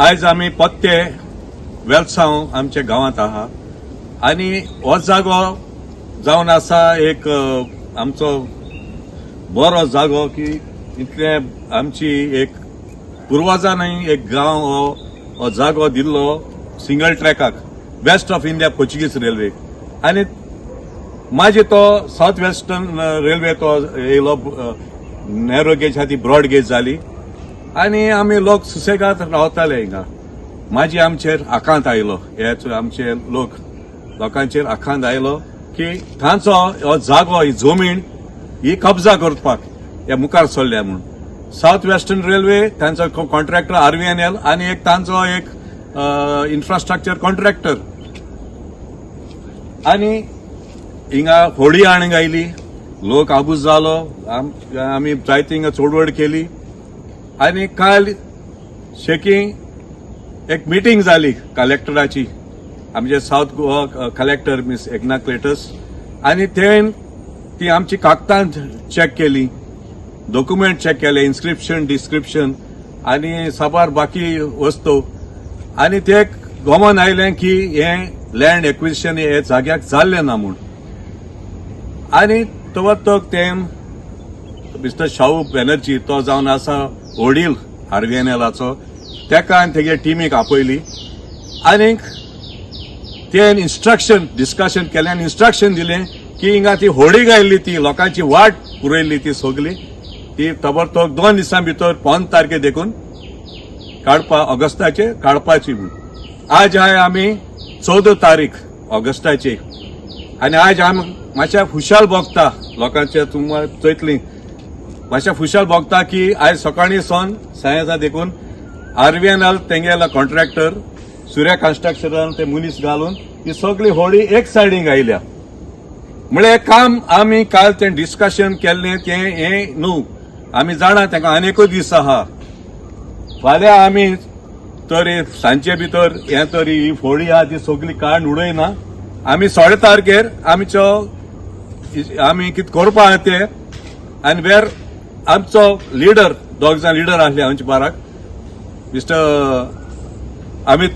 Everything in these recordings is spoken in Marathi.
आज आम्ही पत्ते वेलसांव आमच्या गावात आहात आणि हो जागो जावन आसा एक आमचो बरो जागो की इतले आमची एक पुर्वजांनी एक गांव हो जागो दिल्लो सिंगल ट्रॅकाक वेस्ट ऑफ इंडिया पोर्चुगीज रेल्वेक आणि माझे तो साउथ वेस्टर्न रेल्वे तो येयलो नॅरो गेज आहा ती ब्रॉड गेज जाली आणि आम्ही लोक सुसेगाद रावताले हिंगा माझी आमचेर आकांत आयलो हेच आमचे लोकांचेर आकांत आयलो की तांचो हो जागो ही जमीन ही कब्जा करपाक हे मुखार सरल्या म्हणून साउथ वेस्टर्न रेल्वे तांचो कॉन्ट्रॅक्टर RVNL आणि एक तांचो एक इन्फ्रास्ट्रक्चर कॉन्ट्रॅक्टर आणि हिंगा होडी आणूंक आयली लोक आबूज जालो आमी जायती हिंगा चोडवड केली आणि काल शेकी एक मीटिंग जाली कलेक्टराची आमचे south Goa collector miss Eknath Cletus आणि ती आमची कागदां चेक केली डॉक्युमेंट चेक केले इन्स्क्रिप्शन डिस्क्रिप्शन आणि साबार बाकी वस्तू आणि ते गोमन आयलें की हे लँड एक्विजिशन हे जाग्याक जाल्लें ना म्हूण आणि तो मिस्टर शाहू बॅनर्जी तो जावन आसा वडील RVNLाचो तेका आनी तेगे टिमीक आपयली आनीक ते इन्स्ट्रक्शन डिस्कशन केलें आनी इन्स्ट्रक्शन दिलें की हिंगा ती होडी गायल्ली ती लोकांची वाट पुरयल्ली ती सगली ती तबरतोब 2 दिसां भितर 5 तारखे देखून ऑगस्टाचे काडपाची म्हूण आज आहे आमी 14 तारीख ऑगस्टाची आणि आज आमी मातशें खुशाल भोगता लोकांचे तुमकां चयतली मातशें खुशाल भोगता की आज सकाळी सोन सांजेचा देखून RVNL तेंगेला कॉन्ट्रॅक्टर सूर्या कन्स्ट्रक्शनान ते मुनीस घालून ही सगळी होडी एक सायडीक आयल्या म्हळ्यार काम आमी काल ते डिस्कशन केल्लें ते हे न्हू आमी जाणा ताका आनेकूय दीस आहा फाल्यां आमी तरी सांजे भितर हे तरी ही होडी आहा ती सगळी काडून उडयना आमी 16 तारखेर आमी कितें करपा आहा ते आनी वेर आमचो लिडर 2 जाण लिडर आसले आमच्या बाराक मिस्टर अमित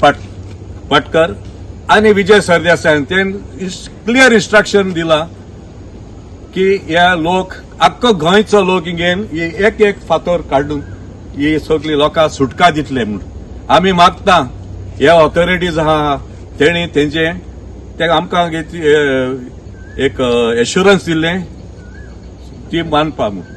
पाटकर आणि विजय सरदेसाय ते क्लियर इन्स्ट्रक्शन दिला की ह्या लोक आख्खो गोंयचो लोक हिंगेन एक फातर काडून ही सगळी लोकांक सुटका दितले म्हणून आमी मागता हे ऑथॉरिटीज आहा तेणी ते आमकां एक एश्युरन्स दिल्लें ती मानपा म्हणून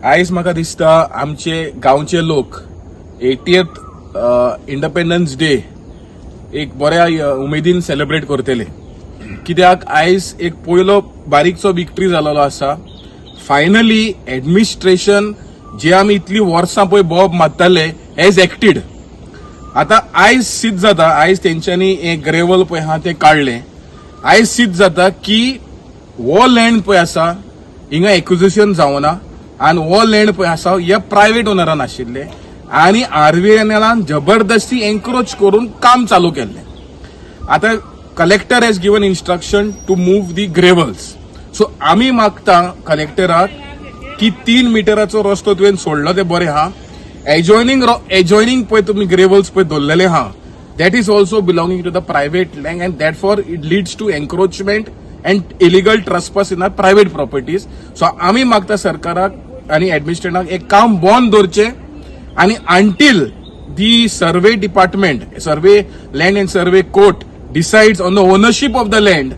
आयज म्हाका दिसता आमचे गांवचे लोक 80th इंडिपेंडन्स डे एक बऱ्या उमेदीन सेलिब्रेट करतले कित्याक आयज एक पयलो बारीकसो विक्ट्री जालोलो आसा फायनली एडमिनिस्ट्रेशन जे आमी इतली वर्सां पळय बोब मारताले एज एक्टेड आता आयज सिद्ध जाता आयज तेंच्यांनी एक ग्रेवल पळय आहा ते काडले आयज सिद्ध जाता की हो लँड पळय आसा हिंगा एक्विजिशन जावना आणि हो लँड पळय आसा हे प्रायव्हेट ओनरान आशिल्ले आणि RVNLान जबरदस्ती एन्करेज करून काम चालू केल्लें आता collector has given instruction to move the gravels so आमी मागता कलेक्टराक की 3 मिटराचो रस्तो तुवें सोडलो ते बरें आहा एजॉयनिंग पळय तुमी ग्रेवल्स पळय दवरलेले आहा that is also belonging to the private land and that for it leads to encroachment and illegal trespass in our private properties so आमी मागता सरकाराक आणि एडमिनिस्ट्रेटराक एक काम बंद दवरचें आणि until the survey department survey land and survey court decides on the ownership of the land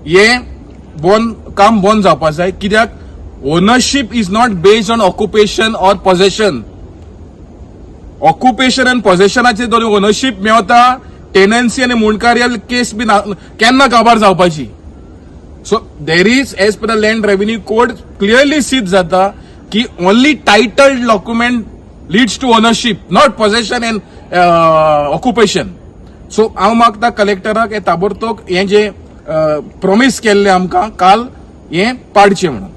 हे काम बंद जावपाक जाय कित्याक ownership is not based on occupation or possession occupation आनी पोजेशनाचेर जर ओनरशिप मेळता टेनन्सी आनी मुणकार्यल केस बी केन्ना काबार जावपाची so there is as per the land revenue code clearly सिद्ध जाता की only titled document leads to ownership not possession and occupation so हांव मागता कलेक्टराक हे ताबडतोब हे जे प्रॉमिस केल्ले आमकां काल हे पाडचें म्हणून